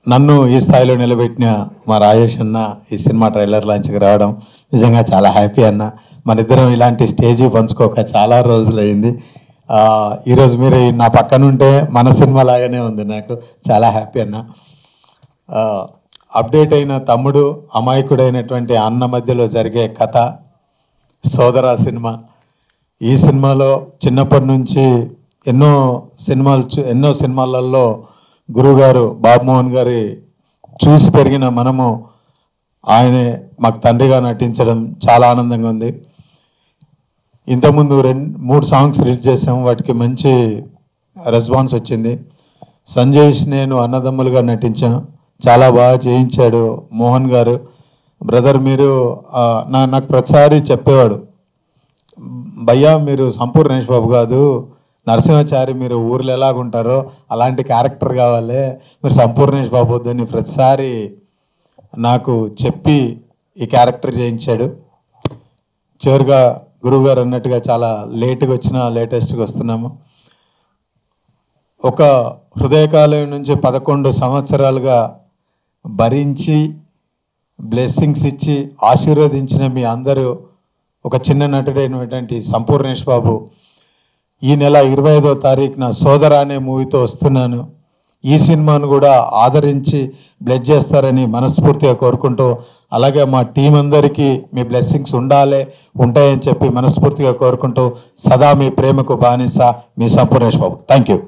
నన్ను ఈ స్థాయిలో నిలబెట్టిన మా రాజేష్ అన్న ఈ సినిమా ట్రైలర్ లాంచ్కి రావడం నిజంగా చాలా హ్యాపీ అన్న. మన ఇద్దరం ఇలాంటి స్టేజీ పంచుకోక చాలా రోజులైంది. ఈరోజు మీరు నా పక్కన ఉంటే మన సినిమా లాగానే ఉంది, నాకు చాలా హ్యాపీ అన్న. అప్డేట్ అయిన తమ్ముడు అమాయకుడైనటువంటి అన్న మధ్యలో జరిగే కథ సోదర సినిమా. ఈ సినిమాలో చిన్నప్పటి నుంచి ఎన్నో సినిమాలలో గురువుగారు బాబుమోహన్ గారి చూసి పెరిగిన మనము ఆయనే మాకు తండ్రిగా నటించడం చాలా ఆనందంగా ఉంది. ఇంతకుముందు 2-3 సాంగ్స్ రిలీజ్ చేసాము, వాటికి మంచి రెస్పాన్స్ వచ్చింది. సంజయ్ నేను అన్నదమ్ములుగా నటించాం, చాలా బాగా చేయించాడు మోహన్ గారు. బ్రదర్ మీరు నాకు ప్రతిసారి చెప్పేవాడు, భయ్యా మీరు సంపూర్ణేష్ బాబు కాదు, నరసింహాచారి మీరు ఊర్లో ఎలాగుంటారో అలాంటి క్యారెక్టర్ కావాలి, మీరు సంపూర్ణేష్ బాబు వద్దని ప్రతిసారి నాకు చెప్పి ఈ క్యారెక్టర్ చేయించాడు. చివరిగా గురువుగారు అన్నట్టుగా చాలా లేటుగా వచ్చినా లేటెస్ట్గా వస్తున్నాము. ఒక హృదయకాలయం నుంచి 11 సంవత్సరాలుగా భరించి బ్లెస్సింగ్స్ ఇచ్చి ఆశీర్వదించిన మీ అందరూ ఒక చిన్న నటుడైనటువంటి సంపూర్ణేష్ బాబు ఈ నెల 25వ తారీఖున సోదర అనే మూవీతో వస్తున్నాను. ఈ సినిమాను కూడా ఆదరించి బ్లెస్ చేస్తారని మనస్ఫూర్తిగా కోరుకుంటూ, అలాగే మా టీం అందరికీ మీ బ్లెస్సింగ్స్ ఉంటాయని చెప్పి మనస్ఫూర్తిగా కోరుకుంటూ, సదా మీ ప్రేమకు బానిస మీ సంపూర్ణేష్ బాబు. Thank you.